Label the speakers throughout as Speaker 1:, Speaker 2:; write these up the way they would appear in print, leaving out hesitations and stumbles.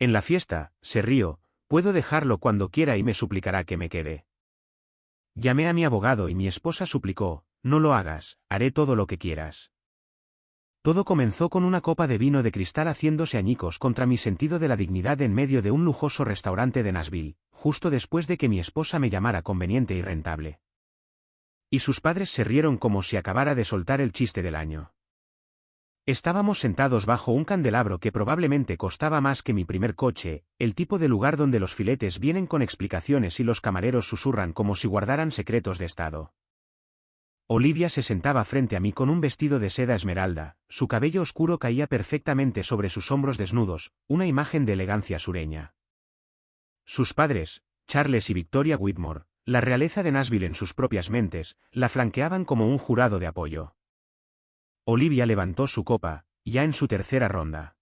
Speaker 1: En la fiesta, se rió, puedo dejarlo cuando quiera y me suplicará que me quede. Llamé a mi abogado y mi esposa suplicó, no lo hagas, haré todo lo que quieras. Todo comenzó con una copa de vino de cristal haciéndose añicos contra mi sentido de la dignidad en medio de un lujoso restaurante de Nashville, justo después de que mi esposa me llamara conveniente y rentable. Y sus padres se rieron como si acabara de soltar el chiste del año. Estábamos sentados bajo un candelabro que probablemente costaba más que mi primer coche, el tipo de lugar donde los filetes vienen con explicaciones y los camareros susurran como si guardaran secretos de estado. Olivia se sentaba frente a mí con un vestido de seda esmeralda, su cabello oscuro caía perfectamente sobre sus hombros desnudos, una imagen de elegancia sureña. Sus padres, Charles y Victoria Whitmore, la realeza de Nashville en sus propias mentes, la flanqueaban como un jurado de apoyo. Olivia levantó su copa, ya en su tercera ronda.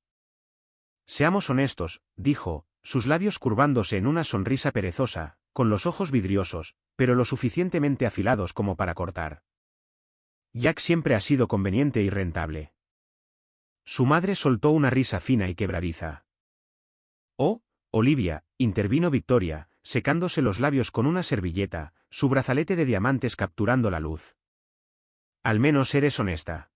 Speaker 1: Seamos honestos, dijo, sus labios curvándose en una sonrisa perezosa, con los ojos vidriosos, pero lo suficientemente afilados como para cortar. Jack siempre ha sido conveniente y rentable. Su madre soltó una risa fina y quebradiza. Oh, Olivia, intervino Victoria, secándose los labios con una servilleta, su brazalete de diamantes capturando la luz. Al menos eres honesta.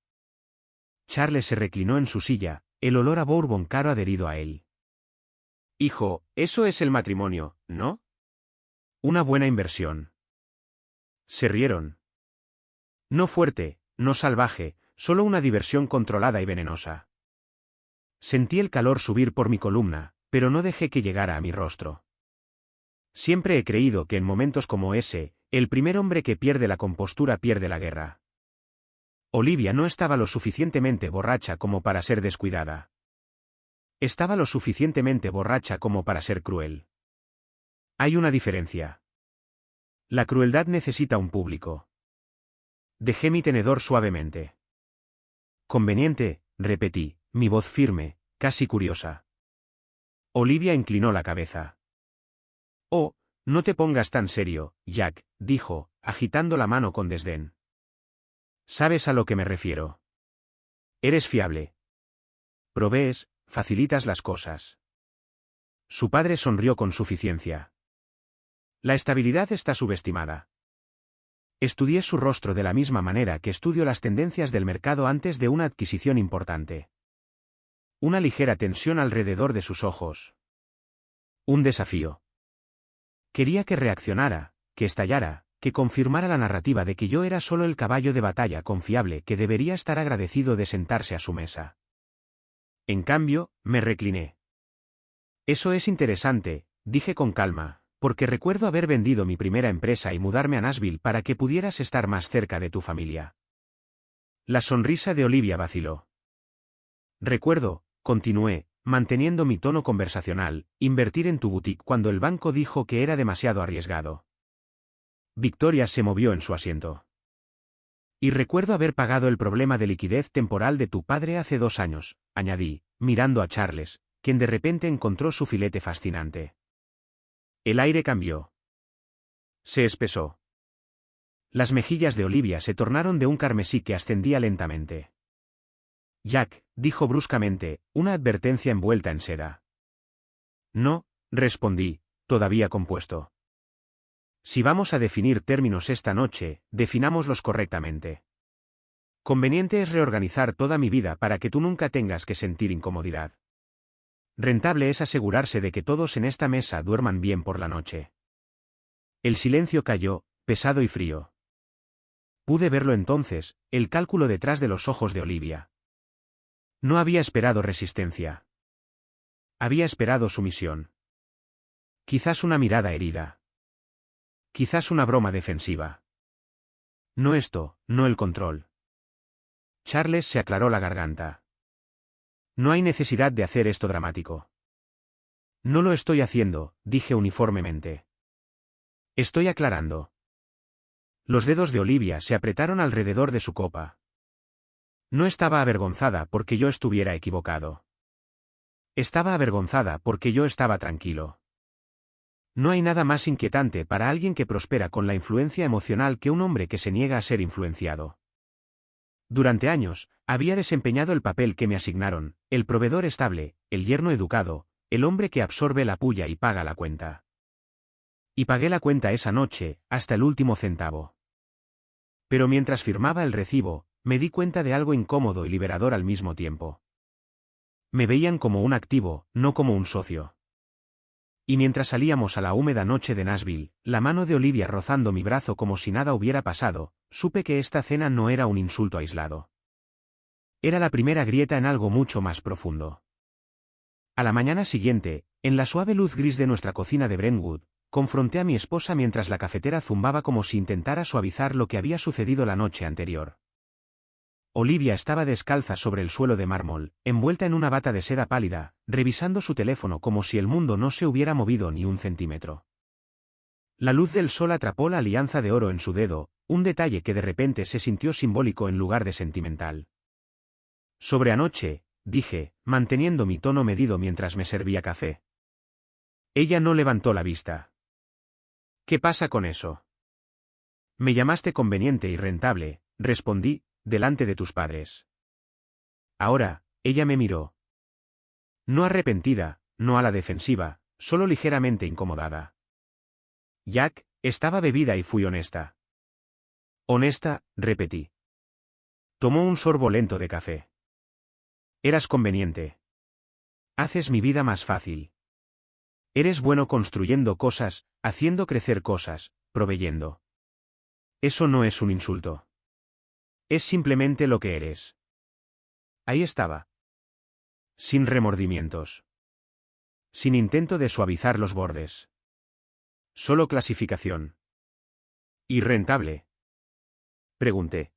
Speaker 1: Charles se reclinó en su silla, el olor a bourbon caro adherido a él. Hijo, eso es el matrimonio, ¿no? Una buena inversión. Se rieron. No fuerte, no salvaje, solo una diversión controlada y venenosa. Sentí el calor subir por mi columna, pero no dejé que llegara a mi rostro. Siempre he creído que en momentos como ese, el primer hombre que pierde la compostura pierde la guerra. Olivia no estaba lo suficientemente borracha como para ser descuidada. Estaba lo suficientemente borracha como para ser cruel. Hay una diferencia. La crueldad necesita un público. Dejé mi tenedor suavemente. Conveniente, repetí, mi voz firme, casi curiosa. Olivia inclinó la cabeza. Oh, no te pongas tan serio, Jack, dijo, agitando la mano con desdén. ¿Sabes a lo que me refiero? Eres fiable. Provees, facilitas las cosas. Su padre sonrió con suficiencia. La estabilidad está subestimada. Estudié su rostro de la misma manera que estudio las tendencias del mercado antes de una adquisición importante. Una ligera tensión alrededor de sus ojos. Un desafío. Quería que reaccionara, que estallara, que confirmara la narrativa de que yo era solo el caballo de batalla confiable que debería estar agradecido de sentarse a su mesa. En cambio, me recliné. Eso es interesante, dije con calma, porque recuerdo haber vendido mi primera empresa y mudarme a Nashville para que pudieras estar más cerca de tu familia. La sonrisa de Olivia vaciló. Recuerdo, continué, manteniendo mi tono conversacional, invertir en tu boutique cuando el banco dijo que era demasiado arriesgado. Victoria se movió en su asiento. Y recuerdo haber pagado el problema de liquidez temporal de tu padre hace 2 años, añadí, mirando a Charles, quien de repente encontró su filete fascinante. El aire cambió. Se espesó. Las mejillas de Olivia se tornaron de un carmesí que ascendía lentamente. Jack, dijo bruscamente, una advertencia envuelta en seda. No, respondí, todavía compuesto. Si vamos a definir términos esta noche, definámoslos correctamente. Conveniente es reorganizar toda mi vida para que tú nunca tengas que sentir incomodidad. Rentable es asegurarse de que todos en esta mesa duerman bien por la noche. El silencio cayó, pesado y frío. Pude verlo entonces, el cálculo detrás de los ojos de Olivia. No había esperado resistencia. Había esperado sumisión. Quizás una mirada herida. Quizás una broma defensiva. No esto, no el control. Charles se aclaró la garganta. No hay necesidad de hacer esto dramático. No lo estoy haciendo, dije uniformemente. Estoy aclarando. Los dedos de Olivia se apretaron alrededor de su copa. No estaba avergonzada porque yo estuviera equivocado. Estaba avergonzada porque yo estaba tranquilo. No hay nada más inquietante para alguien que prospera con la influencia emocional que un hombre que se niega a ser influenciado. Durante años, había desempeñado el papel que me asignaron, el proveedor estable, el yerno educado, el hombre que absorbe la pulla y paga la cuenta. Y pagué la cuenta esa noche, hasta el último centavo. Pero mientras firmaba el recibo, me di cuenta de algo incómodo y liberador al mismo tiempo. Me veían como un activo, no como un socio. Y mientras salíamos a la húmeda noche de Nashville, la mano de Olivia rozando mi brazo como si nada hubiera pasado, supe que esta cena no era un insulto aislado. Era la primera grieta en algo mucho más profundo. A la mañana siguiente, en la suave luz gris de nuestra cocina de Brentwood, confronté a mi esposa mientras la cafetera zumbaba como si intentara suavizar lo que había sucedido la noche anterior. Olivia estaba descalza sobre el suelo de mármol, envuelta en una bata de seda pálida, revisando su teléfono como si el mundo no se hubiera movido ni un centímetro. La luz del sol atrapó la alianza de oro en su dedo, un detalle que de repente se sintió simbólico en lugar de sentimental. Sobre anoche, dije, manteniendo mi tono medido mientras me servía café. Ella no levantó la vista. ¿Qué pasa con eso? Me llamaste conveniente y rentable, respondí, delante de tus padres. Ahora, ella me miró. No arrepentida, no a la defensiva, solo ligeramente incomodada. Jack, estaba bebida y fui honesta. Honesta, repetí. Tomó un sorbo lento de café. Eras conveniente. Haces mi vida más fácil. Eres bueno construyendo cosas, haciendo crecer cosas, proveyendo. Eso no es un insulto. Es simplemente lo que eres. Ahí estaba. Sin remordimientos. Sin intento de suavizar los bordes. Solo clasificación. ¿Y rentable? Pregunté.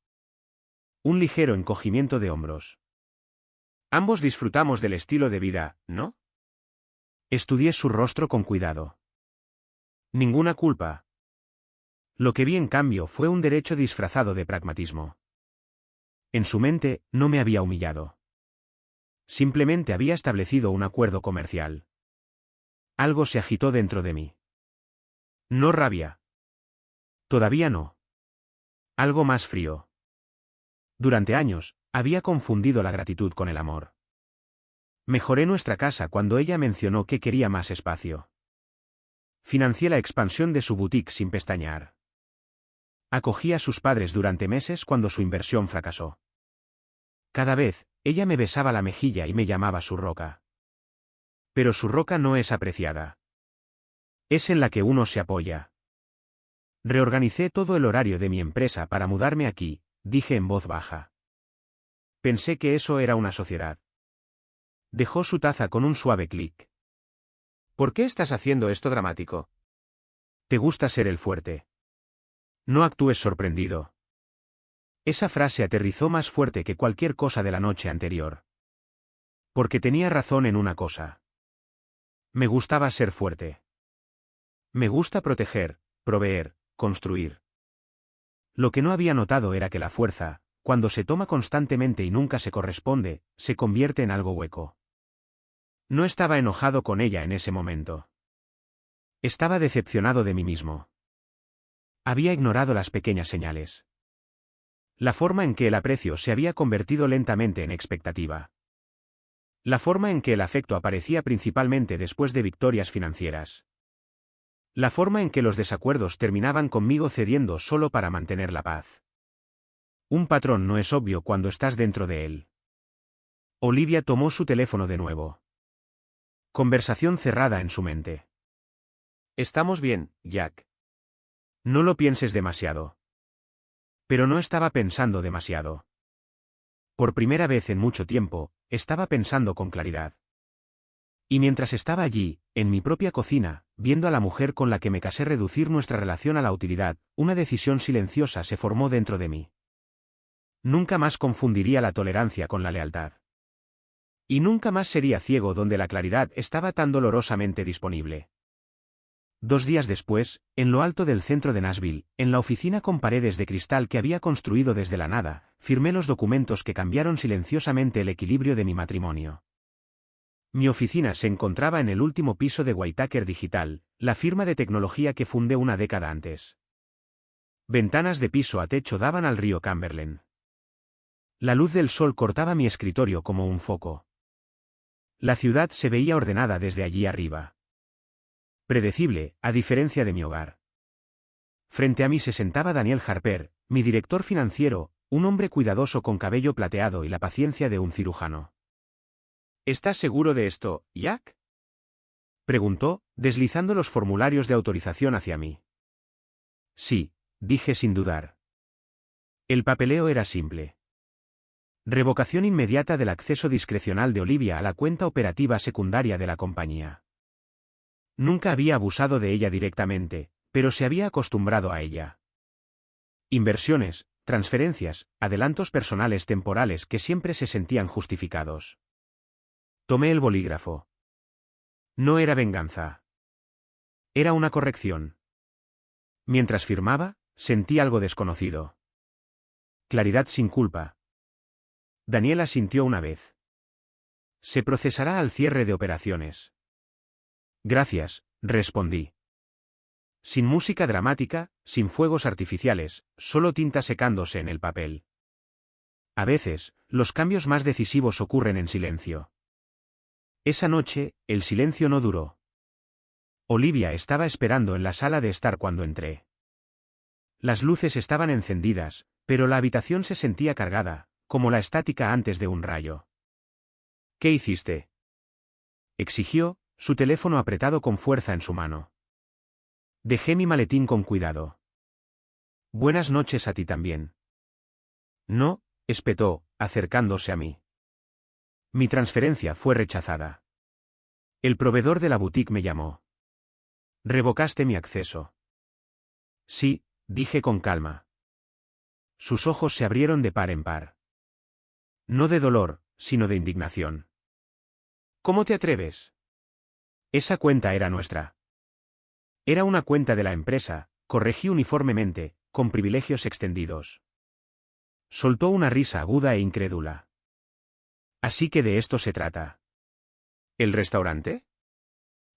Speaker 1: Un ligero encogimiento de hombros. Ambos disfrutamos del estilo de vida, ¿no? Estudié su rostro con cuidado. Ninguna culpa. Lo que vi en cambio fue un derecho disfrazado de pragmatismo. En su mente, no me había humillado. Simplemente había establecido un acuerdo comercial. Algo se agitó dentro de mí. No rabia. Todavía no. Algo más frío. Durante años, había confundido la gratitud con el amor. Mejoré nuestra casa cuando ella mencionó que quería más espacio. Financié la expansión de su boutique sin pestañear. Acogí a sus padres durante meses cuando su inversión fracasó. Cada vez, ella me besaba la mejilla y me llamaba su roca. Pero su roca no es apreciada. Es en la que uno se apoya. Reorganicé todo el horario de mi empresa para mudarme aquí, dije en voz baja. Pensé que eso era una sociedad. Dejó su taza con un suave clic. ¿Por qué estás haciendo esto dramático? ¿Te gusta ser el fuerte? No actúes sorprendido. Esa frase aterrizó más fuerte que cualquier cosa de la noche anterior. Porque tenía razón en una cosa. Me gustaba ser fuerte. Me gusta proteger, proveer, construir. Lo que no había notado era que la fuerza, cuando se toma constantemente y nunca se corresponde, se convierte en algo hueco. No estaba enojado con ella en ese momento. Estaba decepcionado de mí mismo. Había ignorado las pequeñas señales. La forma en que el aprecio se había convertido lentamente en expectativa. La forma en que el afecto aparecía principalmente después de victorias financieras. La forma en que los desacuerdos terminaban conmigo cediendo solo para mantener la paz. Un patrón no es obvio cuando estás dentro de él. Olivia tomó su teléfono de nuevo. Conversación cerrada en su mente. Estamos bien, Jack. No lo pienses demasiado. Pero no estaba pensando demasiado. Por primera vez en mucho tiempo, estaba pensando con claridad. Y mientras estaba allí, en mi propia cocina, viendo a la mujer con la que me casé reducir nuestra relación a la utilidad, una decisión silenciosa se formó dentro de mí. Nunca más confundiría la tolerancia con la lealtad. Y nunca más sería ciego donde la claridad estaba tan dolorosamente disponible. 2 días después, en lo alto del centro de Nashville, en la oficina con paredes de cristal que había construido desde la nada, firmé los documentos que cambiaron silenciosamente el equilibrio de mi matrimonio. Mi oficina se encontraba en el último piso de Whitaker Digital, la firma de tecnología que fundé una década antes. Ventanas de piso a techo daban al río Cumberland. La luz del sol cortaba mi escritorio como un foco. La ciudad se veía ordenada desde allí arriba. Predecible, a diferencia de mi hogar. Frente a mí se sentaba Daniel Harper, mi director financiero, un hombre cuidadoso con cabello plateado y la paciencia de un cirujano. ¿Estás seguro de esto, Jack? Preguntó, deslizando los formularios de autorización hacia mí. Sí, dije sin dudar. El papeleo era simple. Revocación inmediata del acceso discrecional de Olivia a la cuenta operativa secundaria de la compañía. Nunca había abusado de ella directamente, pero se había acostumbrado a ella. Inversiones, transferencias, adelantos personales temporales que siempre se sentían justificados. Tomé el bolígrafo. No era venganza. Era una corrección. Mientras firmaba, sentí algo desconocido. Claridad sin culpa. Daniela asintió una vez. Se procesará al cierre de operaciones. Gracias, respondí. Sin música dramática, sin fuegos artificiales, solo tinta secándose en el papel. A veces, los cambios más decisivos ocurren en silencio. Esa noche, el silencio no duró. Olivia estaba esperando en la sala de estar cuando entré. Las luces estaban encendidas, pero la habitación se sentía cargada, como la estática antes de un rayo. ¿Qué hiciste?, exigió, su teléfono apretado con fuerza en su mano. Dejé mi maletín con cuidado. Buenas noches a ti también. No, espetó, acercándose a mí. Mi transferencia fue rechazada. El proveedor de la boutique me llamó. Revocaste mi acceso. Sí, dije con calma. Sus ojos se abrieron de par en par. No de dolor, sino de indignación. ¿Cómo te atreves? Esa cuenta era nuestra. Era una cuenta de la empresa, corregí uniformemente, con privilegios extendidos. Soltó una risa aguda e incrédula. Así que de esto se trata. ¿El restaurante?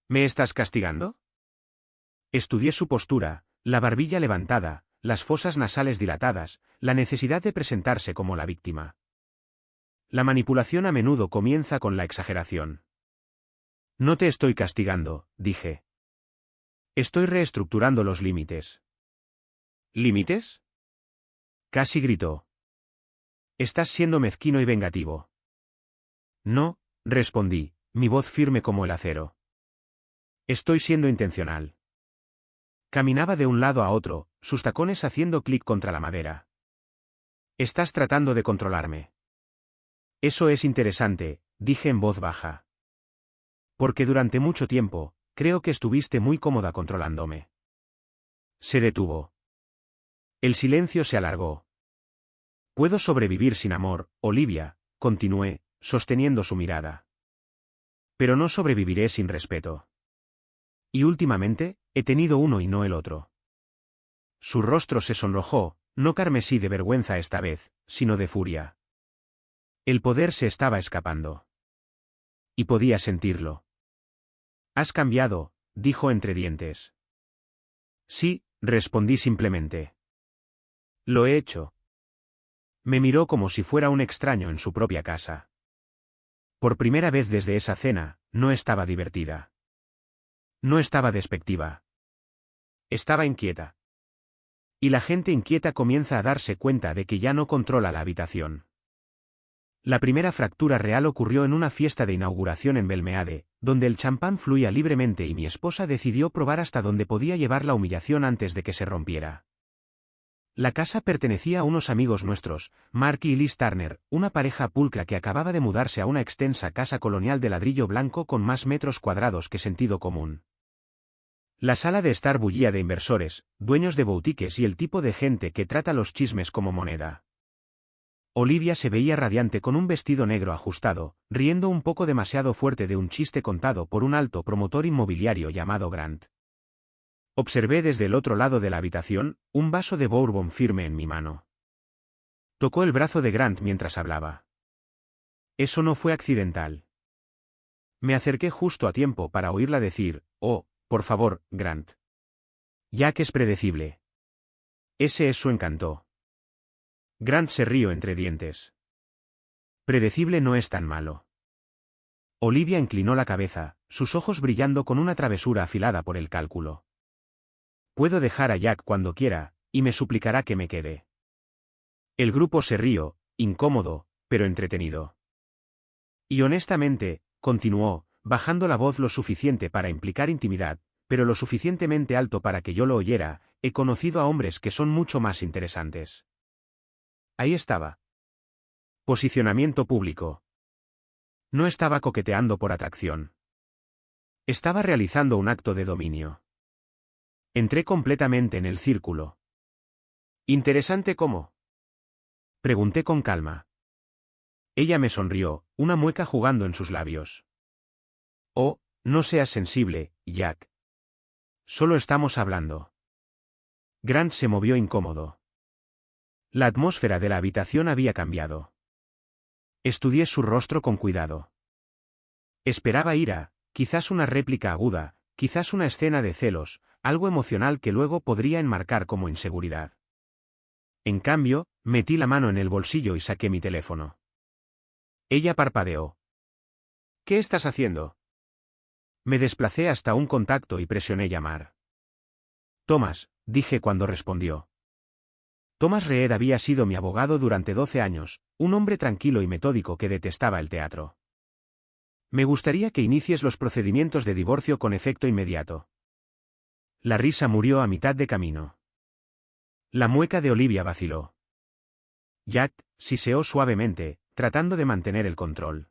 Speaker 1: ¿Me estás castigando? Estudié su postura, la barbilla levantada, las fosas nasales dilatadas, la necesidad de presentarse como la víctima. La manipulación a menudo comienza con la exageración. No te estoy castigando, dije. Estoy reestructurando los límites. ¿Límites? Casi gritó. Estás siendo mezquino y vengativo. No, respondí, mi voz firme como el acero. Estoy siendo intencional. Caminaba de un lado a otro, sus tacones haciendo clic contra la madera. Estás tratando de controlarme. Eso es interesante, dije en voz baja. Porque durante mucho tiempo, creo que estuviste muy cómoda controlándome. Se detuvo. El silencio se alargó. Puedo sobrevivir sin amor, Olivia, continué, sosteniendo su mirada. Pero no sobreviviré sin respeto. Y últimamente, he tenido uno y no el otro. Su rostro se sonrojó, no carmesí de vergüenza esta vez, sino de furia. El poder se estaba escapando. Y podía sentirlo. Has cambiado, dijo entre dientes. Sí, respondí simplemente. Lo he hecho. Me miró como si fuera un extraño en su propia casa. Por primera vez desde esa cena, no estaba divertida. No estaba despectiva. Estaba inquieta. Y la gente inquieta comienza a darse cuenta de que ya no controla la habitación. La primera fractura real ocurrió en una fiesta de inauguración en Belmeade, donde el champán fluía libremente y mi esposa decidió probar hasta dónde podía llevar la humillación antes de que se rompiera. La casa pertenecía a unos amigos nuestros, Mark y Liz Turner, una pareja pulcra que acababa de mudarse a una extensa casa colonial de ladrillo blanco con más metros cuadrados que sentido común. La sala de estar bullía de inversores, dueños de boutiques y el tipo de gente que trata los chismes como moneda. Olivia se veía radiante con un vestido negro ajustado, riendo un poco demasiado fuerte de un chiste contado por un alto promotor inmobiliario llamado Grant. Observé desde el otro lado de la habitación, un vaso de bourbon firme en mi mano. Tocó el brazo de Grant mientras hablaba. Eso no fue accidental. Me acerqué justo a tiempo para oírla decir, oh, por favor, Grant. Jack es predecible. Ese es su encanto. Grant se rió entre dientes. Predecible no es tan malo. Olivia inclinó la cabeza, sus ojos brillando con una travesura afilada por el cálculo. Puedo dejar a Jack cuando quiera, y me suplicará que me quede. El grupo se rió, incómodo, pero entretenido. Y honestamente, continuó, bajando la voz lo suficiente para implicar intimidad, pero lo suficientemente alto para que yo lo oyera, he conocido a hombres que son mucho más interesantes. Ahí estaba. Posicionamiento público. No estaba coqueteando por atracción. Estaba realizando un acto de dominio. Entré completamente en el círculo. ¿Interesante cómo? Pregunté con calma. Ella me sonrió, una mueca jugando en sus labios. Oh, no seas sensible, Jack. Solo estamos hablando. Grant se movió incómodo. La atmósfera de la habitación había cambiado. Estudié su rostro con cuidado. Esperaba ira, quizás una réplica aguda, quizás una escena de celos, algo emocional que luego podría enmarcar como inseguridad. En cambio, metí la mano en el bolsillo y saqué mi teléfono. Ella parpadeó. ¿Qué estás haciendo? Me desplacé hasta un contacto y presioné llamar. Thomas, dije cuando respondió. Thomas Reed había sido mi abogado durante 12 años, un hombre tranquilo y metódico que detestaba el teatro. Me gustaría que inicies los procedimientos de divorcio con efecto inmediato. La risa murió a mitad de camino. La mueca de Olivia vaciló. Jack siseó suavemente, tratando de mantener el control.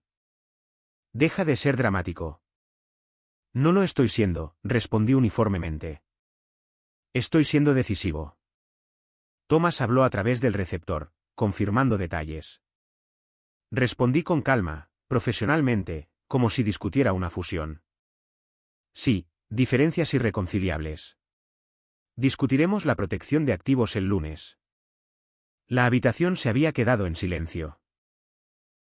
Speaker 1: Deja de ser dramático. No lo estoy siendo, respondí uniformemente. Estoy siendo decisivo. Thomas habló a través del receptor, confirmando detalles. Respondí con calma, profesionalmente, como si discutiera una fusión. Sí, diferencias irreconciliables. Discutiremos la protección de activos el lunes. La habitación se había quedado en silencio.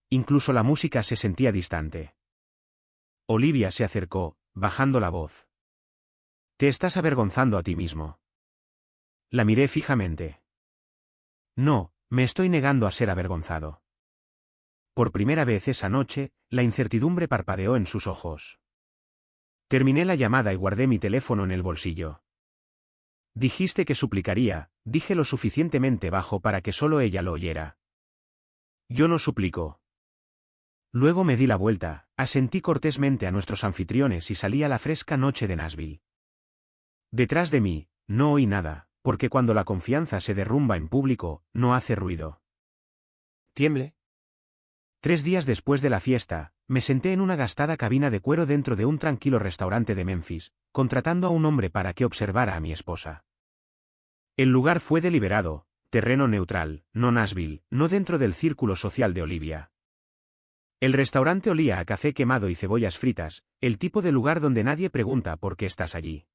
Speaker 1: Incluso la música se sentía distante. Olivia se acercó, bajando la voz. Te estás avergonzando a ti mismo. La miré fijamente. No, me estoy negando a ser avergonzado. Por primera vez esa noche, la incertidumbre parpadeó en sus ojos. Terminé la llamada y guardé mi teléfono en el bolsillo. Dijiste que suplicaría, dije lo suficientemente bajo para que solo ella lo oyera. Yo no suplico. Luego me di la vuelta, asentí cortésmente a nuestros anfitriones y salí a la fresca noche de Nashville. Detrás de mí, no oí nada, porque cuando la confianza se derrumba en público, no hace ruido. ¿Tiemble? 3 días después de la fiesta, me senté en una gastada cabina de cuero dentro de un tranquilo restaurante de Memphis, contratando a un hombre para que observara a mi esposa. El lugar fue deliberado, terreno neutral, no Nashville, no dentro del círculo social de Olivia. El restaurante olía a café quemado y cebollas fritas, el tipo de lugar donde nadie pregunta por qué estás allí.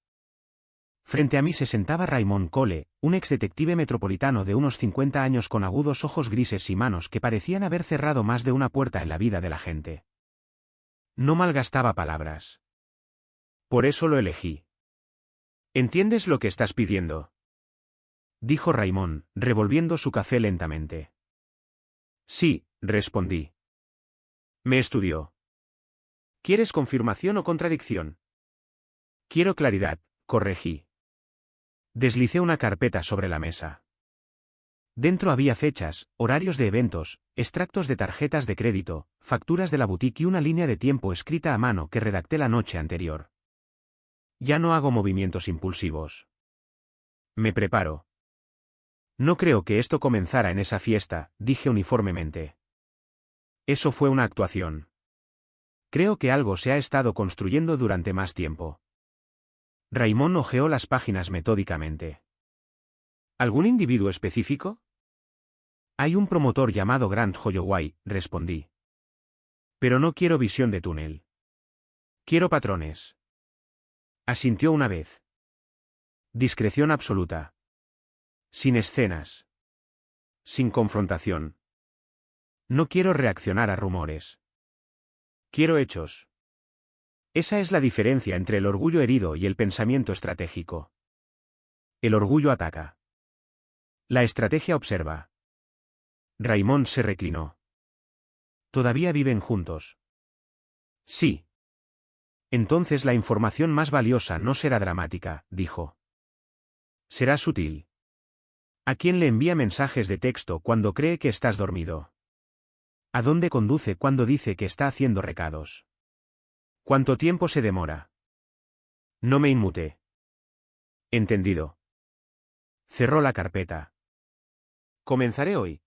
Speaker 1: Frente a mí se sentaba Raymond Cole, un exdetective metropolitano de unos 50 años con agudos ojos grises y manos que parecían haber cerrado más de una puerta en la vida de la gente. No malgastaba palabras. Por eso lo elegí. ¿Entiendes lo que estás pidiendo?, dijo Raymond, revolviendo su café lentamente. Sí, respondí. Me estudió. ¿Quieres confirmación o contradicción? Quiero claridad, corregí. Deslicé una carpeta sobre la mesa. Dentro había fechas, horarios de eventos, extractos de tarjetas de crédito, facturas de la boutique y una línea de tiempo escrita a mano que redacté la noche anterior. Ya no hago movimientos impulsivos. Me preparo. No creo que esto comenzara en esa fiesta, dije uniformemente. Eso fue una actuación. Creo que algo se ha estado construyendo durante más tiempo. Raymond hojeó las páginas metódicamente. ¿Algún individuo específico? Hay un promotor llamado Grant Holloway, respondí. Pero no quiero visión de túnel. Quiero patrones. Asintió una vez. Discreción absoluta. Sin escenas. Sin confrontación. No quiero reaccionar a rumores. Quiero hechos. Esa es la diferencia entre el orgullo herido y el pensamiento estratégico. El orgullo ataca. La estrategia observa. Raymond se reclinó. ¿Todavía viven juntos? Sí. Entonces la información más valiosa no será dramática, dijo. Será sutil. ¿A quién le envía mensajes de texto cuando cree que estás dormido? ¿A dónde conduce cuando dice que está haciendo recados? ¿Cuánto tiempo se demora? No me inmuté. Entendido. Cerró la carpeta. Comenzaré hoy.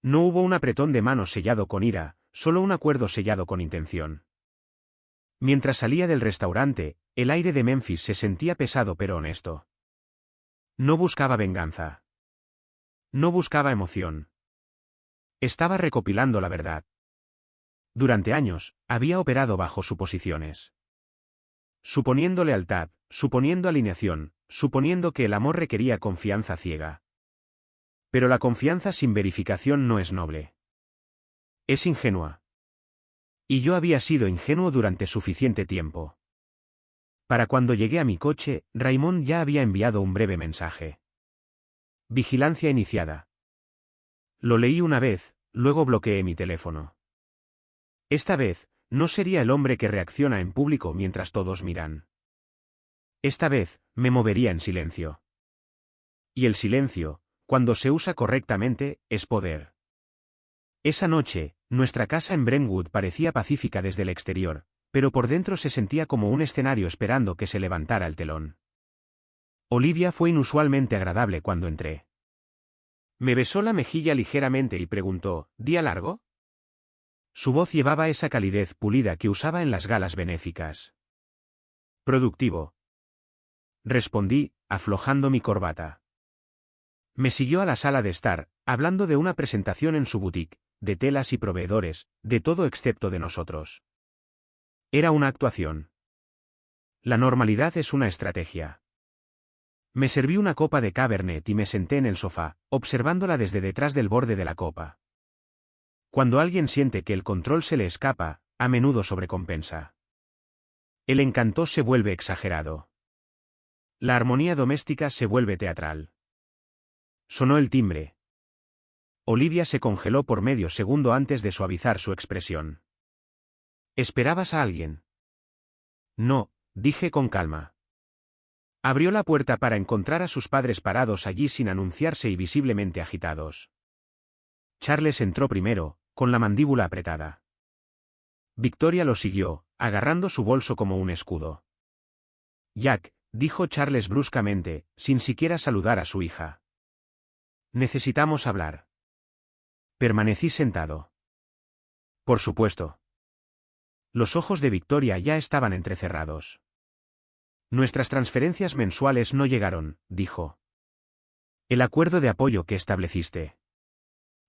Speaker 1: No hubo un apretón de manos sellado con ira, solo un acuerdo sellado con intención. Mientras salía del restaurante, el aire de Memphis se sentía pesado pero honesto. No buscaba venganza. No buscaba emoción. Estaba recopilando la verdad. Durante años, había operado bajo suposiciones. Suponiendo lealtad, suponiendo alineación, suponiendo que el amor requería confianza ciega. Pero la confianza sin verificación no es noble. Es ingenua. Y yo había sido ingenuo durante suficiente tiempo. Para cuando llegué a mi coche, Raymond ya había enviado un breve mensaje. Vigilancia iniciada. Lo leí una vez, luego bloqueé mi teléfono. Esta vez, no sería el hombre que reacciona en público mientras todos miran. Esta vez, me movería en silencio. Y el silencio, cuando se usa correctamente, es poder. Esa noche, nuestra casa en Brentwood parecía pacífica desde el exterior, pero por dentro se sentía como un escenario esperando que se levantara el telón. Olivia fue inusualmente agradable cuando entré. Me besó la mejilla ligeramente y preguntó, ¿día largo? Su voz llevaba esa calidez pulida que usaba en las galas benéficas. Productivo. Respondí, aflojando mi corbata. Me siguió a la sala de estar, hablando de una presentación en su boutique, de telas y proveedores, de todo excepto de nosotros. Era una actuación. La normalidad es una estrategia. Me serví una copa de Cabernet y me senté en el sofá, observándola desde detrás del borde de la copa. Cuando alguien siente que el control se le escapa, a menudo sobrecompensa. El encanto se vuelve exagerado. La armonía doméstica se vuelve teatral. Sonó el timbre. Olivia se congeló por medio segundo antes de suavizar su expresión. ¿Esperabas a alguien? No, dije con calma. Abrió la puerta para encontrar a sus padres parados allí sin anunciarse y visiblemente agitados. Charles entró primero, con la mandíbula apretada. Victoria lo siguió, agarrando su bolso como un escudo. Jack, dijo Charles bruscamente, sin siquiera saludar a su hija. Necesitamos hablar. Permanecí sentado. Por supuesto. Los ojos de Victoria ya estaban entrecerrados. Nuestras transferencias mensuales no llegaron, dijo. El acuerdo de apoyo que estableciste.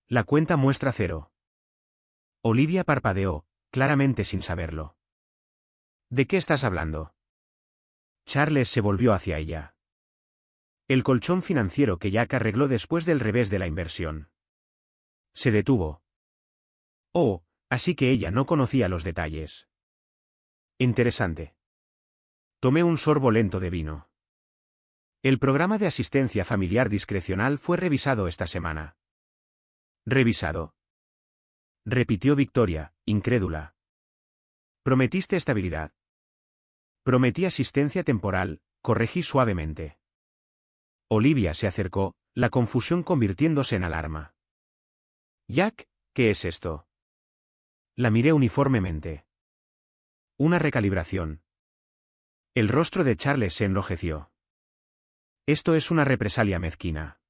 Speaker 1: La cuenta muestra 0. Olivia parpadeó, claramente sin saberlo. ¿De qué estás hablando? Charles se volvió hacia ella. El colchón financiero que Jack arregló después del revés de la inversión. Se detuvo. Oh, así que ella no conocía los detalles. Interesante. Tomé un sorbo lento de vino. El programa de asistencia familiar discrecional fue revisado esta semana. ¿Revisado? Repitió Victoria, incrédula. Prometiste estabilidad. Prometí asistencia temporal, corregí suavemente. Olivia se acercó, la confusión convirtiéndose en alarma. Jack, ¿qué es esto? La miré uniformemente. Una recalibración. El rostro de Charles se enrojeció. Esto es una represalia mezquina.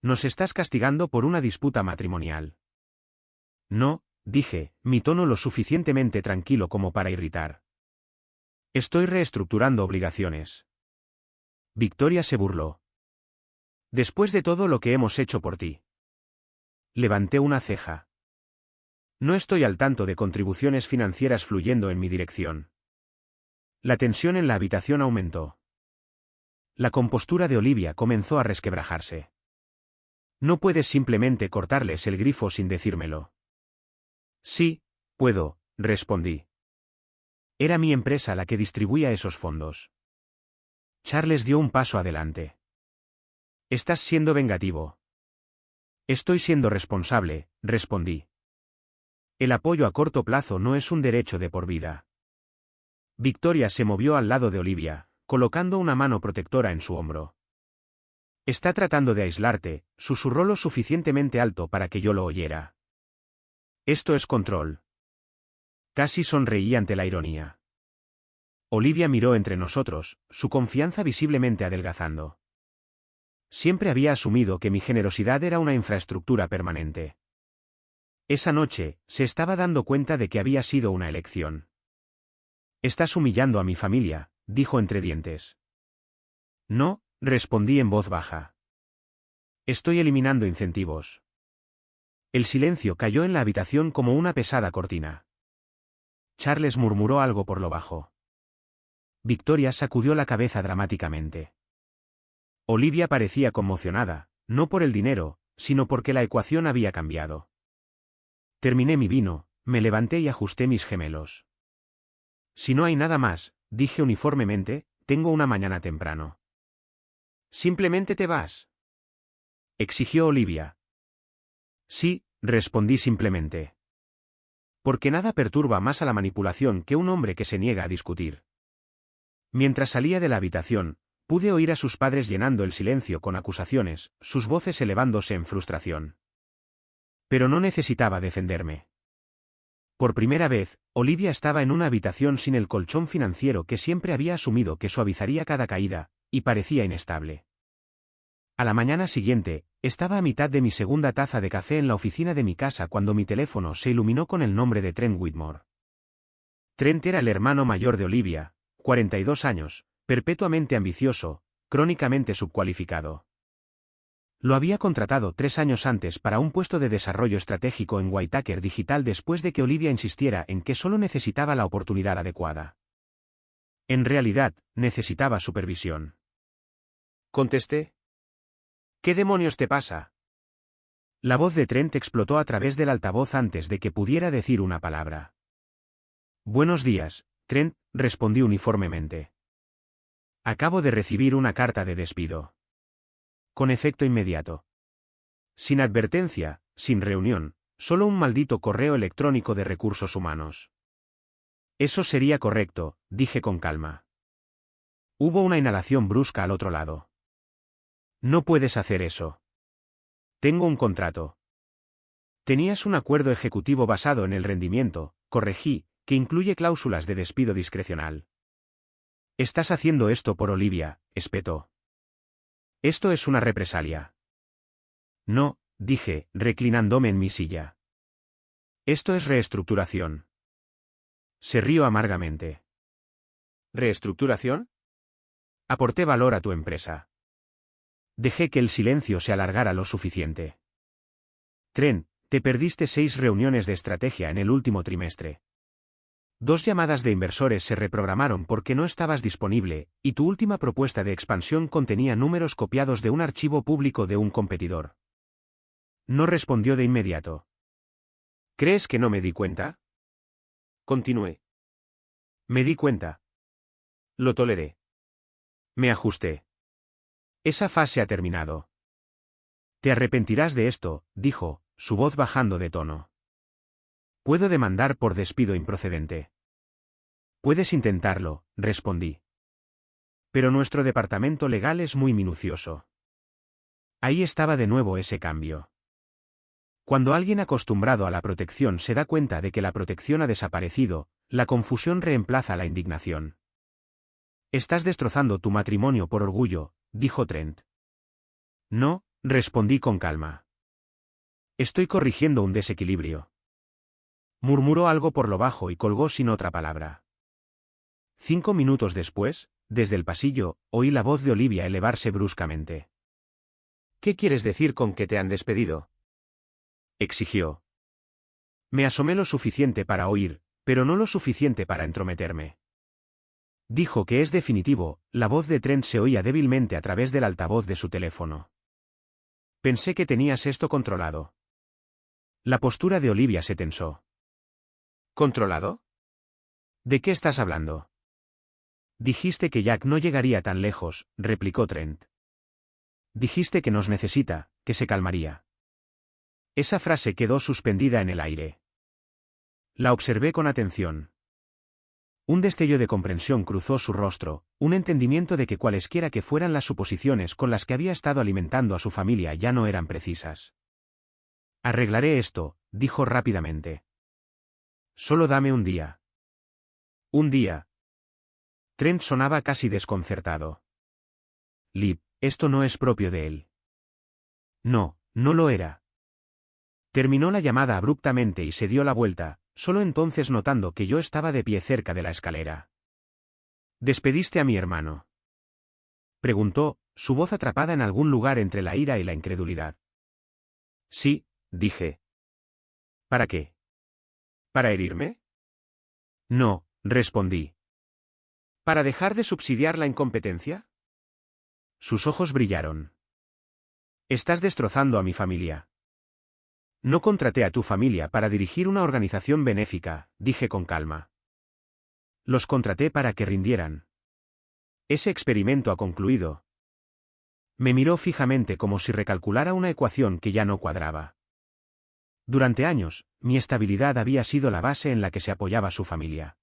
Speaker 1: Nos estás castigando por una disputa matrimonial. No, dije, mi tono lo suficientemente tranquilo como para irritar. Estoy reestructurando obligaciones. Victoria se burló. Después de todo lo que hemos hecho por ti. Levanté una ceja. No estoy al tanto de contribuciones financieras fluyendo en mi dirección. La tensión en la habitación aumentó. La compostura de Olivia comenzó a resquebrajarse. No puedes simplemente cortarles el grifo sin decírmelo. Sí, puedo, respondí. Era mi empresa la que distribuía esos fondos. Charles dio un paso adelante. Estás siendo vengativo. Estoy siendo responsable, respondí. El apoyo a corto plazo no es un derecho de por vida. Victoria se movió al lado de Olivia, colocando una mano protectora en su hombro. Está tratando de aislarte, susurró lo suficientemente alto para que yo lo oyera. Esto es control. Casi sonreí ante la ironía. Olivia miró entre nosotros, su confianza visiblemente adelgazando. Siempre había asumido que mi generosidad era una infraestructura permanente. Esa noche, se estaba dando cuenta de que había sido una elección. Estás humillando a mi familia, dijo entre dientes. No, respondí en voz baja. Estoy eliminando incentivos. El silencio cayó en la habitación como una pesada cortina. Charles murmuró algo por lo bajo. Victoria sacudió la cabeza dramáticamente. Olivia parecía conmocionada, no por el dinero, sino porque la ecuación había cambiado. Terminé mi vino, me levanté y ajusté mis gemelos. Si no hay nada más, dije uniformemente, tengo una mañana temprano. ¿Simplemente te vas?, exigió Olivia. Sí, respondí simplemente. Porque nada perturba más a la manipulación que un hombre que se niega a discutir. Mientras salía de la habitación, pude oír a sus padres llenando el silencio con acusaciones, sus voces elevándose en frustración. Pero no necesitaba defenderme. Por primera vez, Olivia estaba en una habitación sin el colchón financiero que siempre había asumido que suavizaría cada caída, y parecía inestable. A la mañana siguiente, estaba a mitad de mi segunda taza de café en la oficina de mi casa cuando mi teléfono se iluminó con el nombre de Trent Whitmore. Trent era el hermano mayor de Olivia, 42 años, perpetuamente ambicioso, crónicamente subcualificado. Lo había contratado 3 años antes para un puesto de desarrollo estratégico en Whitaker Digital después de que Olivia insistiera en que solo necesitaba la oportunidad adecuada. En realidad, necesitaba supervisión. Contesté. ¿Qué demonios te pasa? La voz de Trent explotó a través del altavoz antes de que pudiera decir una palabra. Buenos días, Trent, respondí uniformemente. Acabo de recibir una carta de despido. Con efecto inmediato. Sin advertencia, sin reunión, solo un maldito correo electrónico de recursos humanos. Eso sería correcto, dije con calma. Hubo una inhalación brusca al otro lado. No puedes hacer eso. Tengo un contrato. Tenías un acuerdo ejecutivo basado en el rendimiento, corregí, que incluye cláusulas de despido discrecional. Estás haciendo esto por Olivia, espetó. Esto es una represalia. No, dije, reclinándome en mi silla. Esto es reestructuración. Se rió amargamente. ¿Reestructuración? Aporté valor a tu empresa. Dejé que el silencio se alargara lo suficiente. Trent, te perdiste 6 reuniones de estrategia en el último trimestre. 2 llamadas de inversores se reprogramaron porque no estabas disponible, y tu última propuesta de expansión contenía números copiados de un archivo público de un competidor. No respondió de inmediato. ¿Crees que no me di cuenta? Continué. Me di cuenta. Lo toleré. Me ajusté. Esa fase ha terminado. Te arrepentirás de esto, dijo, su voz bajando de tono. Puedo demandar por despido improcedente. Puedes intentarlo, respondí. Pero nuestro departamento legal es muy minucioso. Ahí estaba de nuevo ese cambio. Cuando alguien acostumbrado a la protección se da cuenta de que la protección ha desaparecido, la confusión reemplaza la indignación. Estás destrozando tu matrimonio por orgullo, dijo Trent. No, respondí con calma. Estoy corrigiendo un desequilibrio. Murmuró algo por lo bajo y colgó sin otra palabra. 5 minutos después, desde el pasillo, oí la voz de Olivia elevarse bruscamente. ¿Qué quieres decir con que te han despedido?, exigió. Me asomé lo suficiente para oír, pero no lo suficiente para entrometerme. Dijo que es definitivo, la voz de Trent se oía débilmente a través del altavoz de su teléfono. Pensé que tenías esto controlado. La postura de Olivia se tensó. ¿Controlado? ¿De qué estás hablando? Dijiste que Jack no llegaría tan lejos, replicó Trent. Dijiste que nos necesita, que se calmaría. Esa frase quedó suspendida en el aire. La observé con atención. Un destello de comprensión cruzó su rostro, un entendimiento de que cualesquiera que fueran las suposiciones con las que había estado alimentando a su familia ya no eran precisas. Arreglaré esto, dijo rápidamente. Solo dame un día. Un día. Trent sonaba casi desconcertado. Liv, esto no es propio de él. No, no lo era. Terminó la llamada abruptamente y se dio la vuelta, solo entonces notando que yo estaba de pie cerca de la escalera. ¿Despediste a mi hermano?, preguntó, su voz atrapada en algún lugar entre la ira y la incredulidad. Sí, dije. ¿Para qué? ¿Para herirme? No, respondí. ¿Para dejar de subsidiar la incompetencia? Sus ojos brillaron. Estás destrozando a mi familia. No contraté a tu familia para dirigir una organización benéfica, dije con calma. Los contraté para que rindieran. Ese experimento ha concluido. Me miró fijamente como si recalculara una ecuación que ya no cuadraba. Durante años, mi estabilidad había sido la base en la que se apoyaba su familia.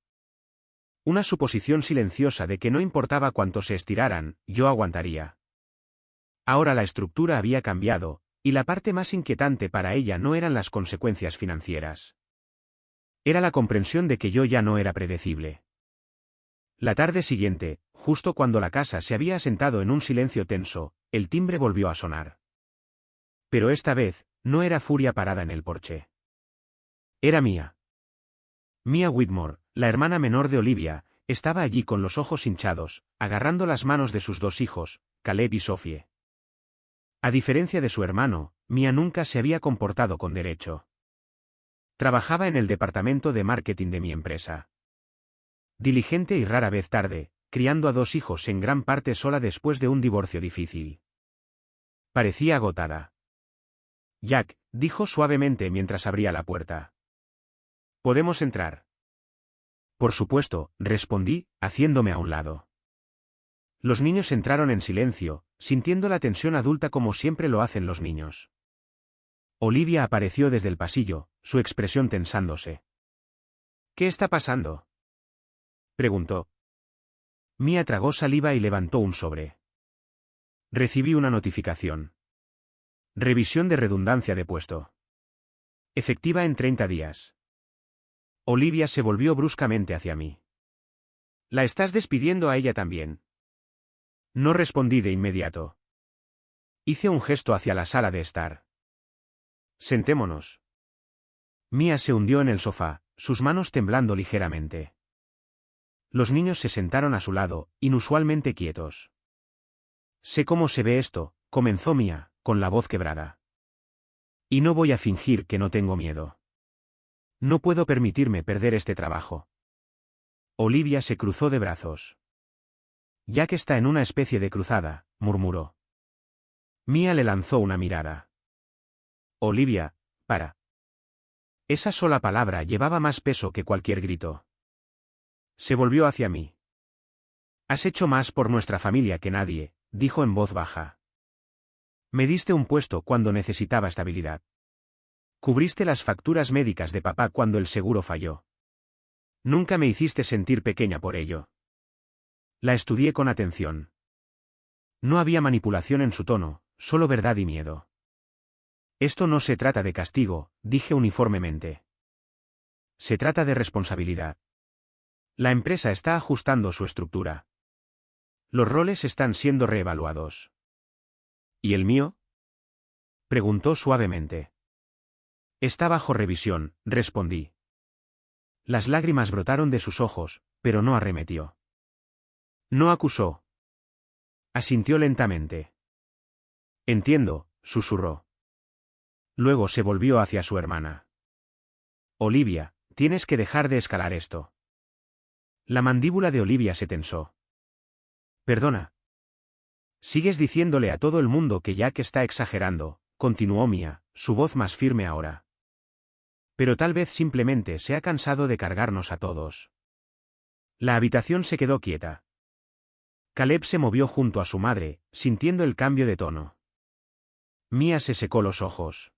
Speaker 1: Una suposición silenciosa de que no importaba cuánto se estiraran, yo aguantaría. Ahora la estructura había cambiado, y la parte más inquietante para ella no eran las consecuencias financieras. Era la comprensión de que yo ya no era predecible. La tarde siguiente, justo cuando la casa se había asentado en un silencio tenso, el timbre volvió a sonar. Pero esta vez, no era Furia parada en el porche. Era Mia. Mia Whitmore, la hermana menor de Olivia, estaba allí con los ojos hinchados, agarrando las manos de sus dos hijos, Caleb y Sophie. A diferencia de su hermano, Mia nunca se había comportado con derecho. Trabajaba en el departamento de marketing de mi empresa. Diligente y rara vez tarde, criando a dos hijos en gran parte sola después de un divorcio difícil. Parecía agotada. Jack, dijo suavemente mientras abría la puerta. ¿Podemos entrar? Por supuesto, respondí, haciéndome a un lado. Los niños entraron en silencio, sintiendo la tensión adulta como siempre lo hacen los niños. Olivia apareció desde el pasillo, su expresión tensándose. ¿Qué está pasando?, preguntó. Mia tragó saliva y levantó un sobre. Recibí una notificación. Revisión de redundancia de puesto. Efectiva en 30 días. Olivia se volvió bruscamente hacia mí. ¿La estás despidiendo a ella también? No respondí de inmediato. Hice un gesto hacia la sala de estar. Sentémonos. Mia se hundió en el sofá, sus manos temblando ligeramente. Los niños se sentaron a su lado, inusualmente quietos. Sé cómo se ve esto, comenzó Mia, con la voz quebrada. Y no voy a fingir que no tengo miedo. No puedo permitirme perder este trabajo. Olivia se cruzó de brazos. Jack está en una especie de cruzada, murmuró. Mia le lanzó una mirada. Olivia, para. Esa sola palabra llevaba más peso que cualquier grito. Se volvió hacia mí. Has hecho más por nuestra familia que nadie, dijo en voz baja. Me diste un puesto cuando necesitaba estabilidad. Cubriste las facturas médicas de papá cuando el seguro falló. Nunca me hiciste sentir pequeña por ello. La estudié con atención. No había manipulación en su tono, solo verdad y miedo. Esto no se trata de castigo, dije uniformemente. Se trata de responsabilidad. La empresa está ajustando su estructura. Los roles están siendo reevaluados. ¿Y el mío?, preguntó suavemente. Está bajo revisión, respondí. Las lágrimas brotaron de sus ojos, pero no arremetió. No acusó. Asintió lentamente. Entiendo, susurró. Luego se volvió hacia su hermana. Olivia, tienes que dejar de escalar esto. La mandíbula de Olivia se tensó. Perdona. Sigues diciéndole a todo el mundo que Jack está exagerando, continuó Mia, su voz más firme ahora. Pero tal vez simplemente se ha cansado de cargarnos a todos. La habitación se quedó quieta. Caleb se movió junto a su madre, sintiendo el cambio de tono. Mia se secó los ojos.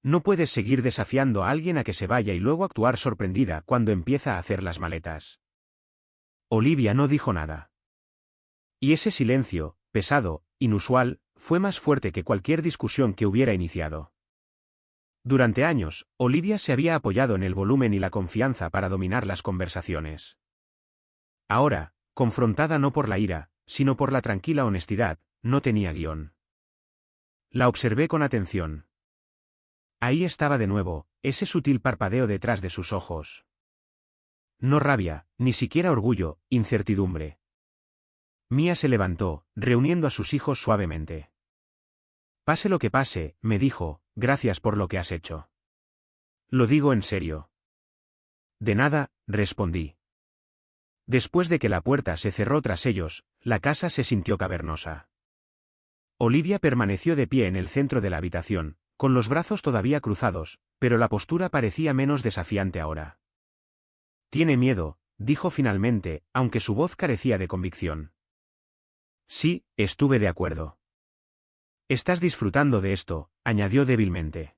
Speaker 1: No puedes seguir desafiando a alguien a que se vaya y luego actuar sorprendida cuando empieza a hacer las maletas. Olivia no dijo nada. Y ese silencio, pesado, inusual, fue más fuerte que cualquier discusión que hubiera iniciado. Durante años, Olivia se había apoyado en el volumen y la confianza para dominar las conversaciones. Ahora, confrontada no por la ira, sino por la tranquila honestidad, no tenía guión. La observé con atención. Ahí estaba de nuevo, ese sutil parpadeo detrás de sus ojos. No rabia, ni siquiera orgullo, incertidumbre. Mia se levantó, reuniendo a sus hijos suavemente. Pase lo que pase, me dijo, gracias por lo que has hecho. Lo digo en serio. De nada, respondí. Después de que la puerta se cerró tras ellos, la casa se sintió cavernosa. Olivia permaneció de pie en el centro de la habitación, con los brazos todavía cruzados, pero la postura parecía menos desafiante ahora. Tiene miedo, dijo finalmente, aunque su voz carecía de convicción. Sí, estuve de acuerdo. Estás disfrutando de esto, añadió débilmente.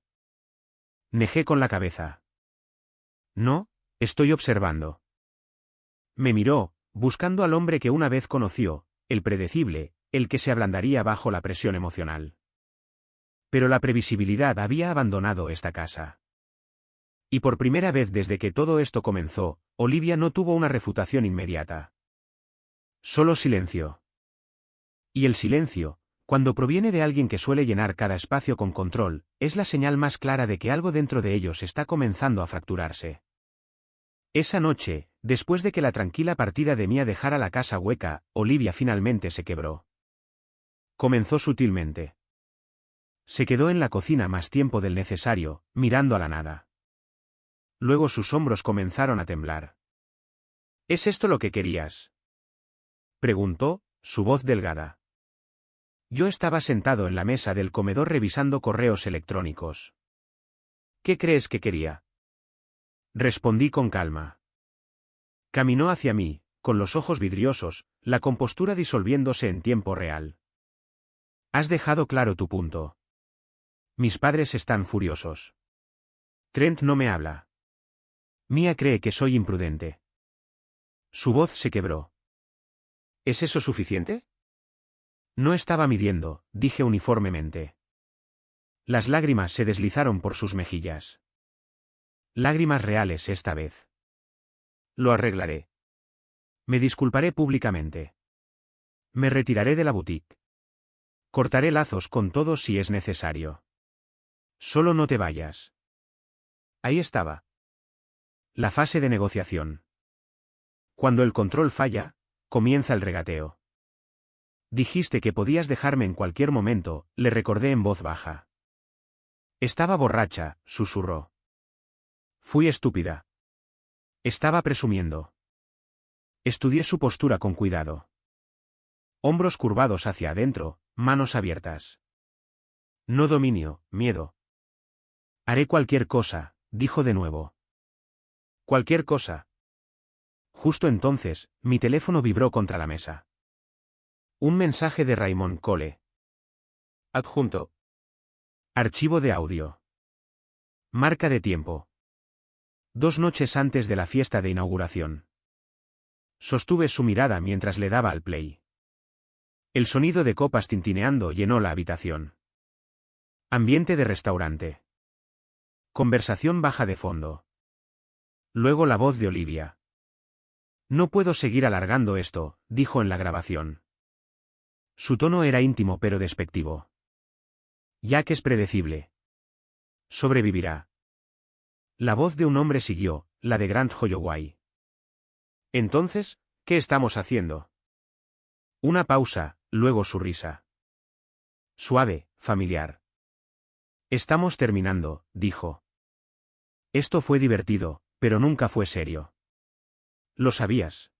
Speaker 1: Negé con la cabeza. No, estoy observando. Me miró, buscando al hombre que una vez conoció, el predecible, el que se ablandaría bajo la presión emocional. Pero la previsibilidad había abandonado esta casa. Y por primera vez desde que todo esto comenzó, Olivia no tuvo una refutación inmediata. Solo silencio. Y el silencio, cuando proviene de alguien que suele llenar cada espacio con control, es la señal más clara de que algo dentro de ellos está comenzando a fracturarse. Esa noche, después de que la tranquila partida de Mia dejara la casa hueca, Olivia finalmente se quebró. Comenzó sutilmente. Se quedó en la cocina más tiempo del necesario, mirando a la nada. Luego sus hombros comenzaron a temblar. ¿Es esto lo que querías?, preguntó, su voz delgada. Yo estaba sentado en la mesa del comedor revisando correos electrónicos. ¿Qué crees que quería?, respondí con calma. Caminó hacia mí, con los ojos vidriosos, la compostura disolviéndose en tiempo real. Has dejado claro tu punto. Mis padres están furiosos. Trent no me habla. Mia cree que soy imprudente. Su voz se quebró. ¿Es eso suficiente? No estaba midiendo, dije uniformemente. Las lágrimas se deslizaron por sus mejillas. Lágrimas reales esta vez. Lo arreglaré. Me disculparé públicamente. Me retiraré de la boutique. Cortaré lazos con todos si es necesario. Solo no te vayas. Ahí estaba. La fase de negociación. Cuando el control falla, comienza el regateo. Dijiste que podías dejarme en cualquier momento, le recordé en voz baja. Estaba borracha, susurró. Fui estúpida. Estaba presumiendo. Estudié su postura con cuidado. Hombros curvados hacia adentro, manos abiertas. No dominio, miedo. Haré cualquier cosa, dijo de nuevo. Cualquier cosa. Justo entonces, mi teléfono vibró contra la mesa. Un mensaje de Raymond Cole. Adjunto. Archivo de audio. Marca de tiempo. 2 noches antes de la fiesta de inauguración. Sostuve su mirada mientras le daba al play. El sonido de copas tintineando llenó la habitación. Ambiente de restaurante. Conversación baja de fondo. Luego la voz de Olivia. No puedo seguir alargando esto, dijo en la grabación. Su tono era íntimo pero despectivo. Jack es predecible. Sobrevivirá. La voz de un hombre siguió, la de Grant Holloway. Entonces, ¿qué estamos haciendo? Una pausa, luego su risa. Suave, familiar. Estamos terminando, dijo. Esto fue divertido, pero nunca fue serio. ¿Lo sabías?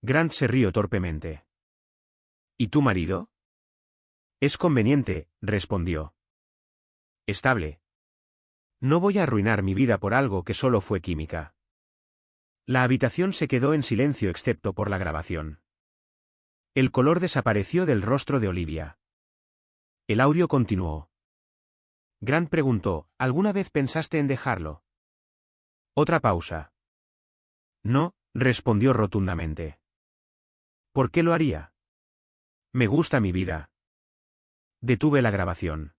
Speaker 1: Grant se rió torpemente. ¿Y tu marido? Es conveniente, respondió. Estable. No voy a arruinar mi vida por algo que solo fue química. La habitación se quedó en silencio excepto por la grabación. El color desapareció del rostro de Olivia. El audio continuó. Grant preguntó, ¿alguna vez pensaste en dejarlo? Otra pausa. No, respondió rotundamente. ¿Por qué lo haría? Me gusta mi vida. Detuve la grabación.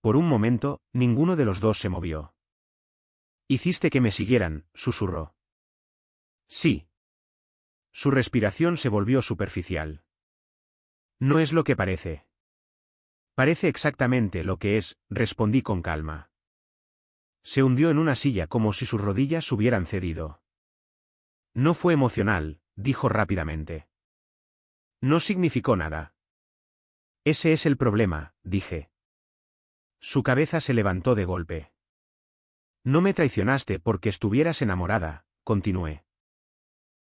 Speaker 1: Por un momento, ninguno de los dos se movió. Hiciste que me siguieran, susurró. Sí. Su respiración se volvió superficial. No es lo que parece. Parece exactamente lo que es, respondí con calma. Se hundió en una silla como si sus rodillas hubieran cedido. No fue emocional, dijo rápidamente. No significó nada. Ese es el problema, dije. Su cabeza se levantó de golpe. No me traicionaste porque estuvieras enamorada, continué.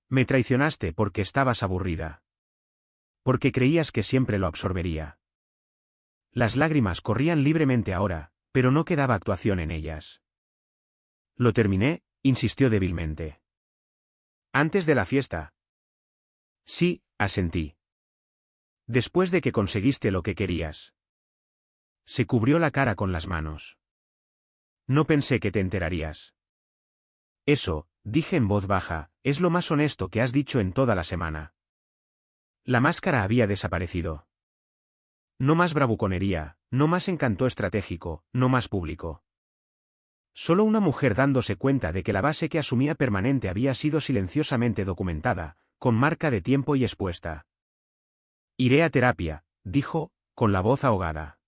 Speaker 1: Me traicionaste porque estabas aburrida. Porque creías que siempre lo absorbería. Las lágrimas corrían libremente ahora, pero no quedaba actuación en ellas. Lo terminé, insistió débilmente. Antes de la fiesta. Sí, asentí. Después de que conseguiste lo que querías. Se cubrió la cara con las manos. No pensé que te enterarías. Eso, dije en voz baja, es lo más honesto que has dicho en toda la semana. La máscara había desaparecido. No más bravuconería, no más encanto estratégico, no más público. Solo una mujer dándose cuenta de que la base que asumía permanente había sido silenciosamente documentada, con marca de tiempo y expuesta. Iré a terapia, dijo, con la voz ahogada.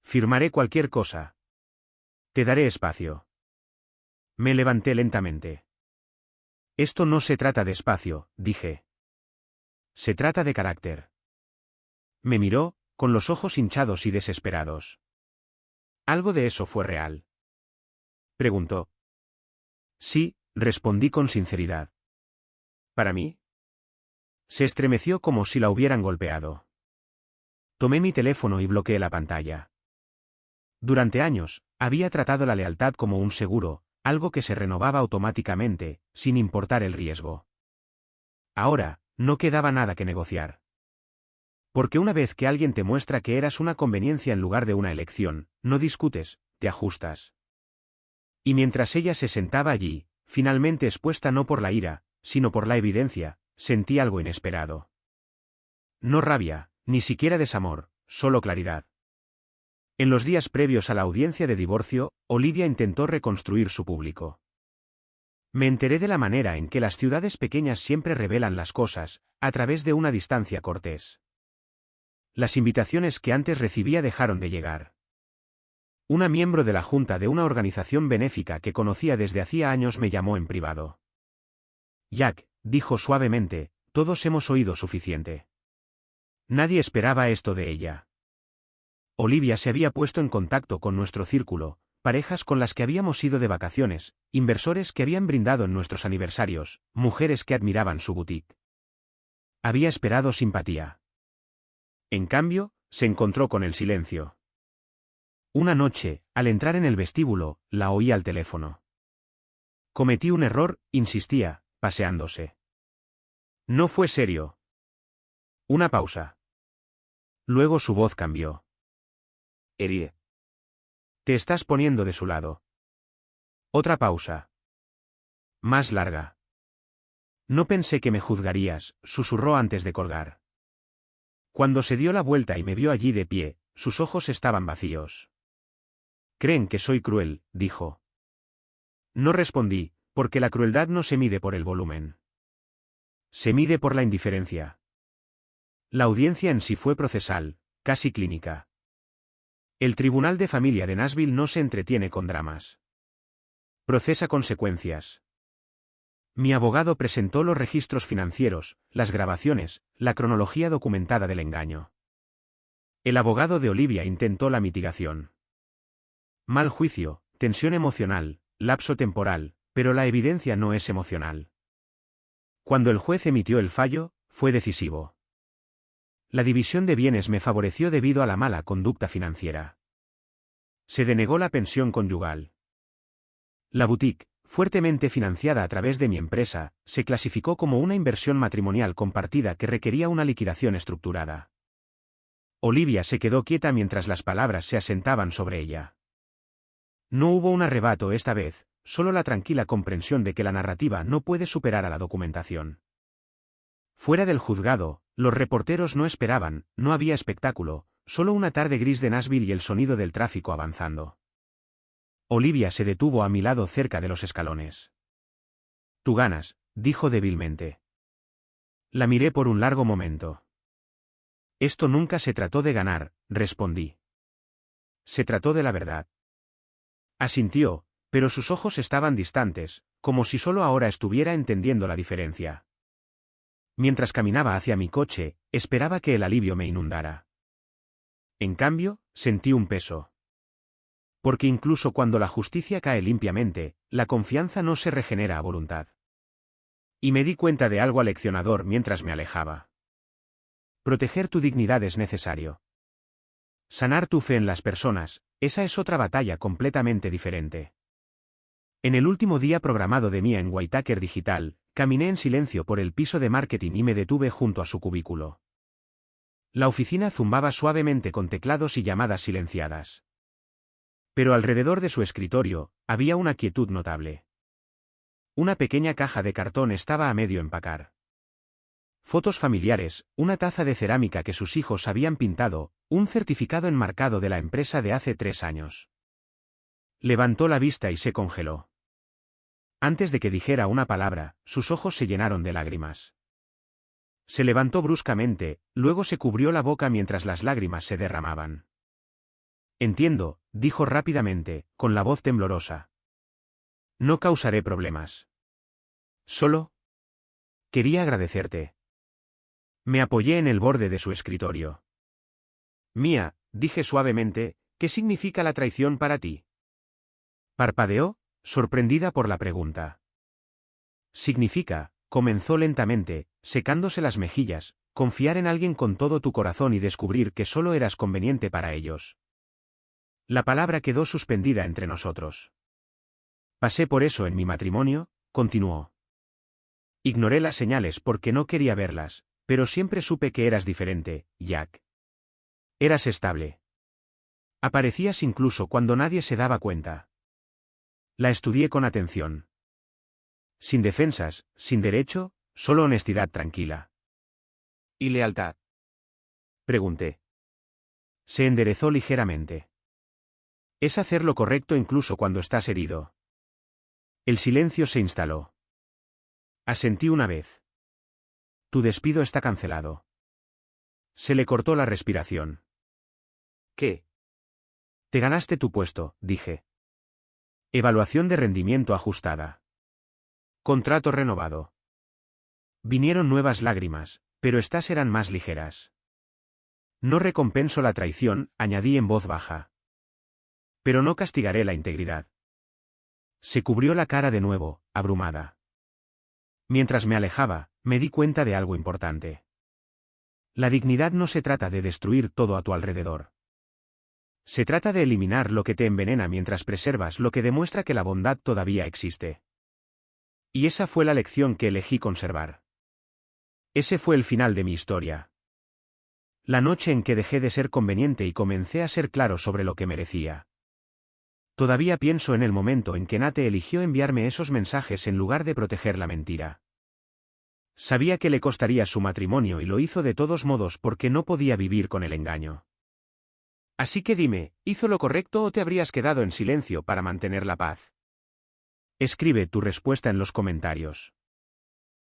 Speaker 1: Firmaré cualquier cosa. Te daré espacio. Me levanté lentamente. Esto no se trata de espacio, dije. Se trata de carácter. Me miró, con los ojos hinchados y desesperados. ¿Algo de eso fue real? Preguntó. Sí, respondí con sinceridad. ¿Para mí? Se estremeció como si la hubieran golpeado. Tomé mi teléfono y bloqueé la pantalla. Durante años, había tratado la lealtad como un seguro, algo que se renovaba automáticamente, sin importar el riesgo. Ahora, no quedaba nada que negociar. Porque una vez que alguien te muestra que eras una conveniencia en lugar de una elección, no discutes, te ajustas. Y mientras ella se sentaba allí, finalmente expuesta no por la ira, sino por la evidencia, sentí algo inesperado. No rabia, ni siquiera desamor, solo claridad. En los días previos a la audiencia de divorcio, Olivia intentó reconstruir su público. Me enteré de la manera en que las ciudades pequeñas siempre revelan las cosas, a través de una distancia cortés. Las invitaciones que antes recibía dejaron de llegar. Una miembro de la junta de una organización benéfica que conocía desde hacía años me llamó en privado. Jack, dijo suavemente, todos hemos oído suficiente. Nadie esperaba esto de ella. Olivia se había puesto en contacto con nuestro círculo, parejas con las que habíamos ido de vacaciones, inversores que habían brindado en nuestros aniversarios, mujeres que admiraban su boutique. Había esperado simpatía. En cambio, se encontró con el silencio. Una noche, al entrar en el vestíbulo, la oí al teléfono. Cometí un error, insistía, paseándose. No fue serio. Una pausa. Luego su voz cambió. Erie. Te estás poniendo de su lado. Otra pausa. Más larga. No pensé que me juzgarías, susurró antes de colgar. Cuando se dio la vuelta y me vio allí de pie, sus ojos estaban vacíos. Creen que soy cruel, dijo. No respondí, porque la crueldad no se mide por el volumen. Se mide por la indiferencia. La audiencia en sí fue procesal, casi clínica. El Tribunal de Familia de Nashville no se entretiene con dramas. Procesa consecuencias. Mi abogado presentó los registros financieros, las grabaciones, la cronología documentada del engaño. El abogado de Olivia intentó la mitigación. Mal juicio, tensión emocional, lapso temporal, pero la evidencia no es emocional. Cuando el juez emitió el fallo, fue decisivo. La división de bienes me favoreció debido a la mala conducta financiera. Se denegó la pensión conyugal. La boutique, fuertemente financiada a través de mi empresa, se clasificó como una inversión matrimonial compartida que requería una liquidación estructurada. Olivia se quedó quieta mientras las palabras se asentaban sobre ella. No hubo un arrebato esta vez, solo la tranquila comprensión de que la narrativa no puede superar a la documentación. Fuera del juzgado, los reporteros no esperaban, no había espectáculo, solo una tarde gris de Nashville y el sonido del tráfico avanzando. Olivia se detuvo a mi lado cerca de los escalones. «Tú ganas», dijo débilmente. La miré por un largo momento. «Esto nunca se trató de ganar», respondí. «Se trató de la verdad». Asintió, pero sus ojos estaban distantes, como si solo ahora estuviera entendiendo la diferencia. Mientras caminaba hacia mi coche, esperaba que el alivio me inundara. En cambio, sentí un peso. Porque incluso cuando la justicia cae limpiamente, la confianza no se regenera a voluntad. Y me di cuenta de algo aleccionador mientras me alejaba. Proteger tu dignidad es necesario. Sanar tu fe en las personas, esa es otra batalla completamente diferente. En el último día programado de Mia en Whitaker Digital, caminé en silencio por el piso de marketing y me detuve junto a su cubículo. La oficina zumbaba suavemente con teclados y llamadas silenciadas. Pero alrededor de su escritorio, había una quietud notable. Una pequeña caja de cartón estaba a medio empacar. Fotos familiares, una taza de cerámica que sus hijos habían pintado, un certificado enmarcado de la empresa de hace 3 años. Levantó la vista y se congeló. Antes de que dijera una palabra, sus ojos se llenaron de lágrimas. Se levantó bruscamente, luego se cubrió la boca mientras las lágrimas se derramaban. Entiendo, dijo rápidamente, con la voz temblorosa. No causaré problemas. Solo quería agradecerte. Me apoyé en el borde de su escritorio. Mia, dije suavemente, ¿qué significa la traición para ti? Parpadeó, sorprendida por la pregunta. Significa, comenzó lentamente, secándose las mejillas, confiar en alguien con todo tu corazón y descubrir que solo eras conveniente para ellos. La palabra quedó suspendida entre nosotros. Pasé por eso en mi matrimonio, continuó. Ignoré las señales porque no quería verlas, pero siempre supe que eras diferente, Jack. Eras estable. Aparecías incluso cuando nadie se daba cuenta. La estudié con atención. Sin defensas, sin derecho, solo honestidad tranquila. ¿Y lealtad? Pregunté. Se enderezó ligeramente. Es hacer lo correcto incluso cuando estás herido. El silencio se instaló. Asentí una vez. Tu despido está cancelado. Se le cortó la respiración. ¿Qué? Te ganaste tu puesto, dije. Evaluación de rendimiento ajustada. Contrato renovado. Vinieron nuevas lágrimas, pero estas eran más ligeras. No recompenso la traición, añadí en voz baja. Pero no castigaré la integridad. Se cubrió la cara de nuevo, abrumada. Mientras me alejaba, me di cuenta de algo importante. La dignidad no se trata de destruir todo a tu alrededor. Se trata de eliminar lo que te envenena mientras preservas lo que demuestra que la bondad todavía existe. Y esa fue la lección que elegí conservar. Ese fue el final de mi historia. La noche en que dejé de ser conveniente y comencé a ser claro sobre lo que merecía. Todavía pienso en el momento en que Nate eligió enviarme esos mensajes en lugar de proteger la mentira. Sabía que le costaría su matrimonio y lo hizo de todos modos porque no podía vivir con el engaño. Así que dime, ¿hizo lo correcto o te habrías quedado en silencio para mantener la paz? Escribe tu respuesta en los comentarios.